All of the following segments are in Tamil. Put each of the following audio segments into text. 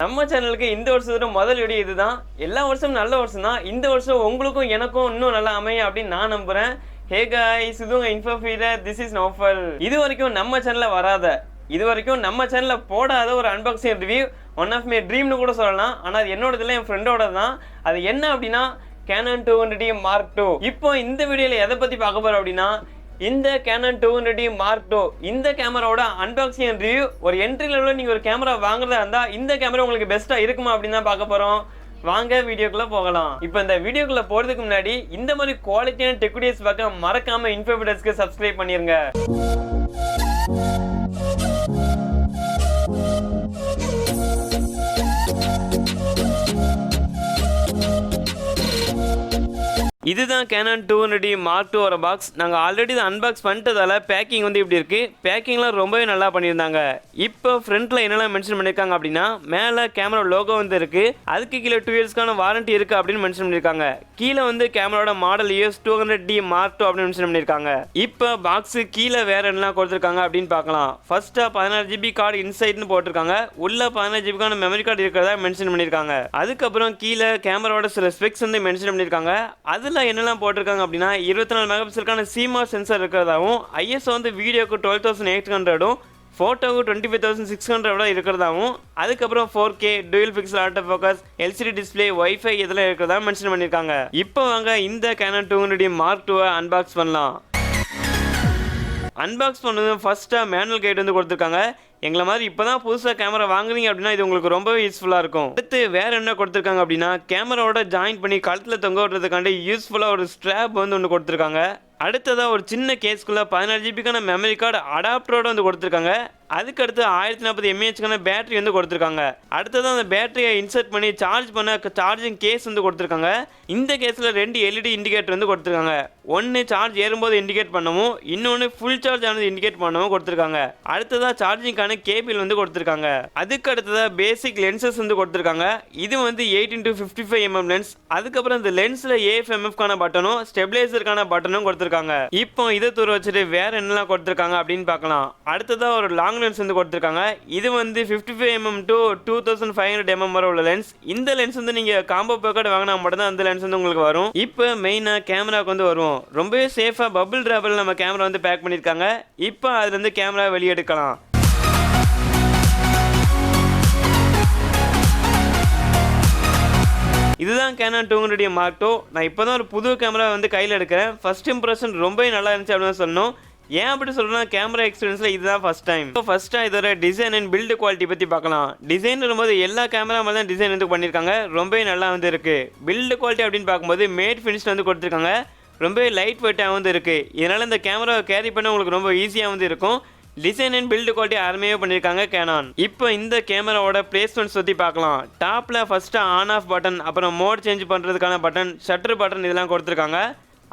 நம்ம சேனலுக்கு இந்த வருஷத்தோட முதல் வீடியோ இதுதான். எல்லா வருஷமும் நல்ல வருஷம் தான். இந்த வருஷம் உங்களுக்கும் எனக்கும் இன்னும் நல்லா அமையும் அப்படின்னு நான் நம்புறேன். ஹே காய்ஸ், இது உங்க info feeder. This is Naufal. இது வரைக்கும் நம்ம சேனல்ல வராத, இது வரைக்கும் நம்ம சேனல்ல போடாத ஒரு unboxing review, one of my ட்ரீம்னு கூட சொல்லலாம். ஆனால் அது என்னோட இல்லை, என் ஃப்ரெண்டோட தான். அது என்ன அப்படின்னா Canon 200D Mark II. இப்போ இந்த வீடியோவில் எதை பற்றி பார்க்க போகிறோம் அப்படின்னா, இந்த Canon 200D Mark II இந்த கேமராவோட அன்பாக்சிங் அண்ட் ரிவ்யூ. ஒரு என்ட்ரி லெவலில் நீங்கள் ஒரு கேமரா வாங்குறதா இருந்தால் இந்த கேமரா உங்களுக்கு பெஸ்ட்டாக இருக்குமா அப்படின்னு தான் பார்க்க போகிறோம். வாங்க வீடியோக்குள்ளே போகலாம். இப்போ இந்த வீடியோக்குள்ளே போகிறதுக்கு முன்னாடி இந்த மாதிரி குவாலிட்டியான டெக் வீடியோஸ் பார்க்க மறக்காமல் இன்ஃபோ வீடியோஸ்க்கு சப்ஸ்கிரைப் பண்ணிருங்க. இதுதான் Canon 200D Mark II ஒரு பாக்ஸ். நாங்கள் ஆல்ரெடி இதை அன்பாக்ஸ் பண்ணிட்டதால பேக்கிங் வந்து இப்படி இருக்குது. பேக்கிங்லாம் ரொம்பவே நல்லா பண்ணியிருந்தாங்க. இப்போ ஃப்ரண்ட்டில் என்னெல்லாம் மென்ஷன் பண்ணியிருக்காங்க அப்படின்னா, மேலே கேமரா லோகோ வந்து இருக்குது, அதுக்கு கீழே 2 இயர்ஸ்க்கான வாரண்ட்டி இருக்குது அப்படின்னு மென்ஷன் பண்ணியிருக்காங்க. கீழே வந்து கேமராவோட model US 200D Mark II அப்படின்னு மென்ஷன் பண்ணியிருக்காங்க. இப்போ பாக்ஸு கீழே வேறு என்னெல்லாம் கொடுத்துருக்காங்க அப்படின்னு பார்க்கலாம். ஃபர்ஸ்ட்டாக 16GB கார்டு இன்சைட்னு போட்டிருக்காங்க. உள்ள 16GBக்கான மெமரி கார்டு இருக்கிறதா மென்ஷன் பண்ணியிருக்காங்க. அதுக்கப்புறம் கீழே கேமராவோட சில ஸ்பெக்ஸ் வந்து மென்ஷன் பண்ணியிருக்காங்க. அதில் என்னெல்லாம் போட்டிருக்காங்க அப்படின்னா, 24 மெகாபிக்சலுக்கான CMOS சென்சார் இருக்கிறதாவும், ISO வந்து வீடியோக்கு 12800, ஃபோட்டோவுக்கு 25600 இருக்கிறதாவும், அதுக்கப்புறம் 4K dual pixel auto focus, LCD display, wifi இதெல்லாம் இருக்கிறதா மென்ஷன் பண்ணியிருக்காங்க. இப்போ வாங்க இந்த Canon 200D Mark II unbox பண்ணலாம். அன்பாக்ஸ் பண்ணது ஃபர்ஸ்ட்டாக மேனுவல் கைட் வந்து கொடுத்துருக்காங்க. எங்களை மாதிரி இப்போ தான் புதுசாக கேமரா வாங்குறீங்க அப்படின்னா இது உங்களுக்கு ரொம்பவே யூஸ்ஃபுல்லாக இருக்கும். அடுத்து வேறு என்ன கொடுத்துருக்காங்க அப்படின்னா, கேமராவோட ஜாயின் பண்ணி கழுத்தில் தொங்க விடுறதுக்காண்டி யூஸ்ஃபுல்லாக ஒரு ஸ்ட்ராப் வந்து ஒன்று கொடுத்துருக்காங்க. அடுத்ததாக ஒரு சின்ன கேஸ்க்குள்ளே 16GBக்கான மெமரி கார்டு அடாப்டரோட வந்து கொடுத்துருக்காங்க. அதுக்கடுத்து 1040 mAhக்கான பேட்டரி வந்து கொடுத்துருக்காங்க. அடுத்ததான் அந்த பேட்டரியை இன்சர்ட் பண்ணி சார்ஜ் பண்ண சார்ஜிங் கேஸ் வந்து கொடுத்துருக்காங்க. இந்த கேஸில் 2 LED இண்டிகேட்டர் வந்து கொடுத்துருக்காங்க. ஒன்று சார்ஜ் ஏறும்போது இண்டிகேட் பண்ணவும், இன்னொன்று ஃபுல் சார்ஜ் ஆனது இண்டிகேட் பண்ணவும் கொடுத்துருக்காங்க. அடுத்ததாக சார்ஜிங்கான கேபிள் வந்து கொடுத்துருக்காங்க. அதுக்கு அடுத்ததாக பேசிக் லென்சஸ் வந்து கொடுத்துருக்காங்க. இது வந்து 8x55mm லென்ஸ். அதுக்கப்புறம் இந்த லென்ஸில் AF/MFக்கான பட்டனும் ஸ்டெபிலைசருக்கான பட்டனும் கொடுத்துருக்காங்க. இப்போ இதை தூர வச்சுட்டு வேற என்னெல்லாம் கொடுத்துருக்காங்க அப்படின்னு பார்க்கலாம். அடுத்ததாக ஒரு லாங் லென்ஸ் வந்து கொடுத்துருக்காங்க. இது வந்து 55mm to 2500mm வரை உள்ள லென்ஸ். இந்த லென்ஸ் வந்து நீங்கள் காம்போ பேக்கெட் வாங்கினா மட்டும்தான் அந்த லென்ஸ் வந்து உங்களுக்கு வரும். இப்போ மெயினாக கேமராவுக்கு வந்து வருவோம். ரொம்பவே சேஃபாக பபிள் டிராப்பில் நம்ம கேமரா வந்து பேக் பண்ணியிருக்காங்க. இப்போ அதுலேருந்து கேமரா வெளியே எடுக்கலாம். இதுதான் Canon 200D Mark II. நான் இப்போ தான் ஒரு புது கேமரா வந்து கையில் எடுக்கிறேன். ஃபர்ஸ்ட் இம்ப்ரெஷன் ரொம்பவே நல்லா இருந்துச்சு அப்படின்னு சொல்லணும். ஏன் அப்படி சொல்கிறேன்னா, கேமரா எக்ஸ்பீரியன்ஸில் இதுதான் ஃபர்ஸ்ட் டைம். இப்போ ஃபர்ஸ்ட்டாக இதோட டிசைன் அண்ட் பில்டு குவாலிட்டி பற்றி பார்க்கலாம். டிசைன் வரும்போது எல்லா கேமரா மாதிரி தான் டிசைன் வந்து பண்ணியிருக்காங்க. ரொம்பவே நல்லா வந்து இருக்குது. பில்டு குவாலிட்டி அப்படின்னு பார்க்கும்போது மேட் ஃபினிஷ் வந்து கொடுத்துருக்காங்க. ரொம்பவே லைட் வெயிட்டாக வந்து இருக்குது. இதனால் இந்த கேமராவை கேரி பண்ண உங்களுக்கு ரொம்ப ஈஸியாக வந்து இருக்கும். டிசைன் அண்ட் பில்டு குவாலிட்டி அருமையாக பண்ணியிருக்காங்க Canon. இப்போ இந்த கேமராவோட பிளேஸ்மெண்ட்ஸ் பற்றி பார்க்கலாம். டாப்பில் ஃபஸ்ட்டு ஆன் ஆஃப் பட்டன், அப்புறம் மோட் சேஞ்ச் பண்ணுறதுக்கான பட்டன், ஷட்டர் பட்டன் இதெல்லாம் கொடுத்துருக்காங்க.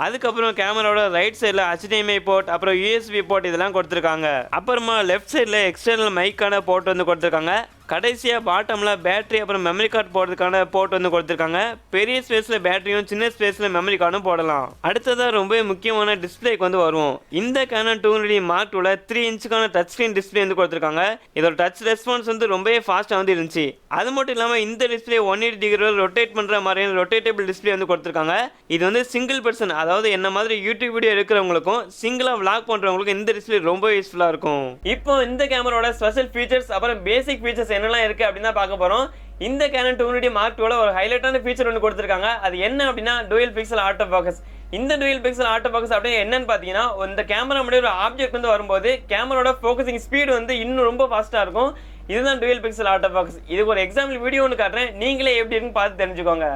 அதுக்கப்புறம் கேமராவோட ரைட் சைடில் HDMI போர்ட், அப்புறம் USB போர்ட் இதெல்லாம் கொடுத்துருக்காங்க. அப்புறமா லெஃப்ட் சைடில் எக்ஸ்டர்னல் மைக்கான போர்ட் வந்து கொடுத்துருக்காங்க. கடைசியாக பாட்டமில் பேட்டரி அப்புறம் மெமரி கார்டு போடுறதுக்கான போர்ட் வந்து கொடுத்துருக்காங்க. பெரிய ஸ்பேஸில் பேட்டரியும் சின்ன ஸ்பேஸில் மெமரி கார்டும் போடலாம். அடுத்ததாக ரொம்ப முக்கியமான டிஸ்பிளேக்கு வந்து வருவோம். இந்த Canon 200D Mark IIல 3 இன்ச்சுக்கான டச் ஸ்க்ரீன் டிஸ்பிளே வந்து கொடுத்துருக்காங்க. இதோட டச் ரெஸ்பான்ஸ் வந்து ரொம்பவே ஃபாஸ்ட்டாக வந்து இருந்துச்சு. அது மட்டும் இல்லாமல் இந்த டிஸ்பிளே 180 டிகிரி ரொட்டேட் பண்ணுற மாதிரியான ரொட்டேட்டபிள் டிஸ்பிளே வந்து கொடுத்துருக்காங்க. இது வந்து சிங்கிள் பர்சன், அதாவது என்ன மாதிரி யூடியூப் வீடியோ எடுக்கிறவங்களுக்கும் சிங்கிளாக விளாக் பண்ணுறவங்களுக்கும் இந்த டிஸ்பிளே ரொம்ப யூஸ்ஃபுல்லாக இருக்கும். இப்போ இந்த கேமராவோட ஸ்பெஷல் ஃபீச்சர்ஸ் அப்புறம் பேசிக் ஃபீச்சர்ஸ் என்னெல்லாம் இருக்கு அப்படின்னு தான் பார்க்க போறோம். இந்த Canon 200D Mark IIல ஒரு ஹைலைட்டான ஃபீச்சர் ஒன்று கொடுத்துருக்காங்க. அது என்ன அப்படின்னா, டூயல் பிக்சல் ஆட்டோ ஃபோக்கஸ். இந்த டூயல் பிக்சல் ஆட்டோ ஃபோக்கஸ் அப்படின்னு என்னன்னு பார்த்தீங்கன்னா, இந்த கேமரா முன்னாடி ஒரு ஆப்ஜெக்ட் வந்து வரும்போது கேமராவோட ஃபோக்கஸிங் ஸ்பீடு வந்து இன்னும் ரொம்ப ஃபாஸ்ட்டாக இருக்கும். இதுதான் டூயல் பிக்சல் ஆட்டோ ஃபோக்கஸ். இதுக்கு ஒரு எக்ஸாம்பிள் வீடியோ ஒன்று காட்டுறேன், நீங்களே எப்படி இருக்குன்னு பார்த்து தெரிஞ்சுக்கோங்க.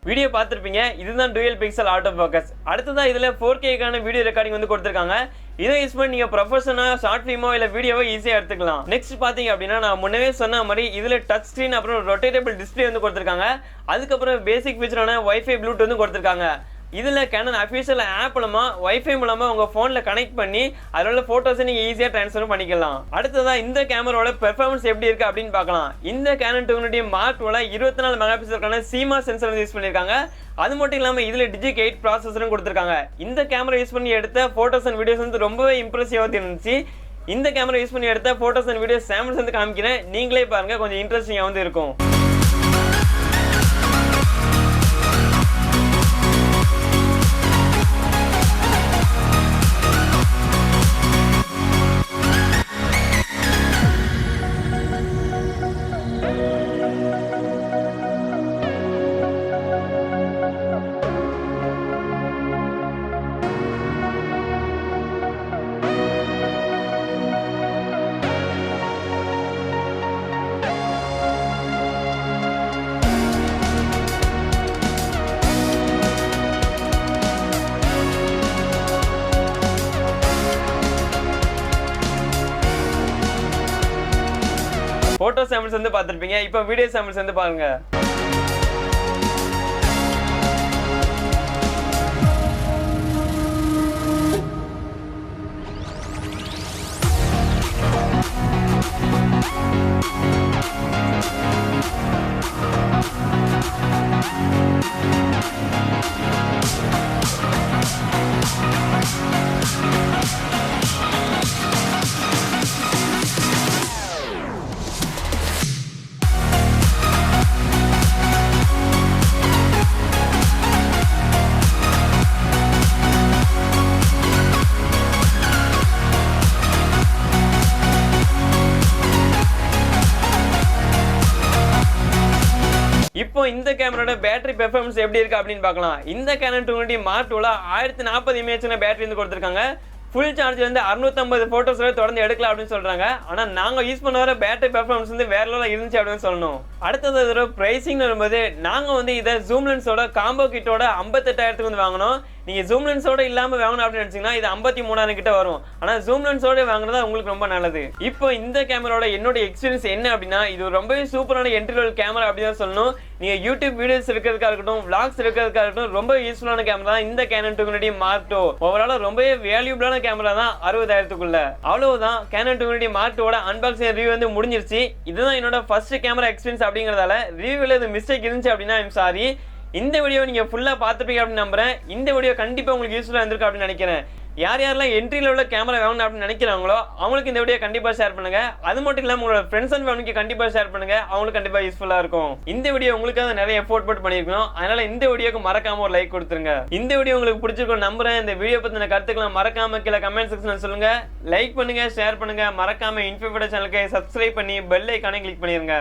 வீடியோ பார்த்துருப்பீங்க. இதுதான் டூயல் பிக்சல் ஆட்டோ ஃபோக்கஸ். அடுத்ததான் இதில் 4Kக்கான வீடியோ ரெக்கார்டிங் வந்து கொடுத்துருக்காங்க. இதை யூஸ் பண்ணி நீங்கள் ப்ரொஃபஷனாக ஷார்ட் ஃபிலிமோ இல்லை வீடியோவோ ஈஸியாக எடுத்துக்கலாம். நெக்ஸ்ட் பார்த்தீங்க அப்படின்னா, நான் முன்னவே சொன்ன மாதிரி இதில் டச் ஸ்க்ரீன் அப்புறம் ரொட்டேட்டபிள் டிஸ்பிளே வந்து கொடுத்துருக்காங்க. அதுக்கப்புறம் பேசிக் ஃபீச்சரான வைஃபை ப்ளூடூத் வந்து கொடுத்துருக்காங்க. இதில் கேனன் அஃபிஷியல் ஆப் மூலமா வைஃபை மூலமா உங்க போன்ல கனெக்ட் பண்ணி அதில் உள்ள போட்டோஸை நீங்க ஈஸியா ட்ரான்ஸ்ஃபர் பண்ணிக்கலாம். அடுத்ததா இந்த கேமராவோட பெர்ஃபார்மன்ஸ் எப்படி இருக்கு அப்படின்னு பார்க்கலாம். இந்த கேனன் 200 மார்க் II 24 மெகா பிக்சலுக்கான CMOS சென்சார் யூஸ் பண்ணிருக்காங்க. அது மட்டும் இல்லாம இதுல டிஜிக் 8 ப்ராசஸரும் கொடுத்திருக்காங்க. இந்த கேமரா யூஸ் பண்ணி எடுத்த போட்டோஸ் அண்ட் வீடியோஸ் வந்து ரொம்பவே இம்ப்ரெசிவா இருந்துச்சு. இந்த கேமரா யூஸ் பண்ணி எடுத்த போட்டோஸ் அண்ட் வீடியோஸ் சாம்பிள்ஸ் வந்து காமிக்கிறேன், நீங்களே பாருங்க, கொஞ்சம் இன்ட்ரெஸ்டிங்கா வந்து இருக்கும். போட்டோ சாம்பிள்ஸ் வந்து பார்த்திருப்பீங்க, இப்போ வீடியோ சாம்பிள்ஸ் வந்து பாருங்க. இப்போ இந்த கேமராவோட பேட்டரி பெர்ஃபார்மன்ஸ் எப்படி இருக்கு அப்படின்னு பார்க்கலாம். இந்த Canon 200 mark II 1040 mAh battery வந்து கொடுத்திருக்காங்க. ஃபுல் சார்ஜ் வந்து 650 போட்டோஸ் தொடர்ந்து எடுக்கலாம் அப்படின்னு சொல்றாங்க. ஆனா நாங்க யூஸ் பண்ண வர பேட்டரி பெர்ஃபார்மன்ஸ் வந்து வேற லெவல்ல இருந்துச்சு அப்படின்னு சொல்லணும். அடுத்தது இதோட பிரைசிங் வரும்போது நாங்க வந்து இதை ஜூம் லென்ஸோட காம்போ கிட்டோட 58,000 வந்து வாங்கணும். நீங்க ஜூம் லென்ஸோட இல்லாம வாங்கணும் அப்படின்னு நினைச்சீங்கன்னா இது 53,000 கிட்ட வரும். ஆனா ஜூம் லென்ஸோட வாங்குறதா உங்களுக்கு ரொம்ப நல்லது. இப்போ இந்த கேமராவோட என்னோட எக்ஸ்பீரியன்ஸ் என்ன அப்படின்னா, இது ரொம்பவே சூப்பரான என்ட்ரி லெவல் கேமரா அப்படின்னு சொல்லணும். நீங்க யூடியூப் வீடியோஸ் எடுக்கிறதுக்காக இருக்கட்டும், vlogs எடுக்கிறதுக்காக இருக்கட்டும், ரொம்ப யூஸ்ஃபுல்லான கேமரா தான் இந்த கேனன் 200 மார்க் II. ஓவரால் ரொம்பவே வேல்யூபிளான கேமரா தான் 60,000க்குள்ள. அவ்வளவுதான், Canon 200 mark II unboxing review வந்து முடிஞ்சிருச்சு. இதுதான் என்னோட ஃபர்ஸ்ட் கேமரா எக்ஸ்பீரியன்ஸ் அப்படிங்கறதால ரிவ்யூல இது மிஸ்டேக் இருந்துச்சு அப்படின்னா ஐம் சாரி. இந்த வீடியோ நீங்க ஃபுல்லா பார்த்துப்பீங்க அப்படின்னு நம்புறேன். இந்த வீடியோ கண்டிப்பா உங்களுக்கு யூஸ்ஃபுல்லா இருந்திருக்கு அப்படின்னு நினைக்கிறேன். யார் யாரெல்லாம் என்ட்ரி லெவலில் கேமரா வேணும் அப்படின்னு நினைக்கிறாங்களோ அவங்களுக்கு இந்த வீடியோ கண்டிப்பாக ஷேர் பண்ணுங்க. அது மட்டும் இல்லாமல் உங்களோட ஃப்ரெண்ட்ஸ் அண்ட் ஃபேமிலிக்கு கண்டிப்பாக ஷேர் பண்ணுங்க, அவங்களுக்கு கண்டிப்பாக யூஸ்ஃபுல்லாக இருக்கும். இந்த வீடியோ உங்களுக்காக நிறைய எஃபோர்ட் போட்டு பண்ணியிருக்கணும், அதனால இந்த வீடியோக்கு மறக்காம ஒரு லைக் கொடுத்துருங்க. இந்த வீடியோ உங்களுக்கு பிடிச்சிருக்கும் நம்புறேன். இந்த வீடியோ பற்றின கருத்துக்களை மறக்காம கீழே கமெண்ட் செக்ஷனில் சொல்லுங்க. லைக் பண்ணுங்க, ஷேர் பண்ணுங்க, மறக்காம இன்ஃபோட சேனலுக்கு சப்ஸ்கிரைப் பண்ணி பெல் ஐக்கானை கிளிக் பண்ணிருங்க.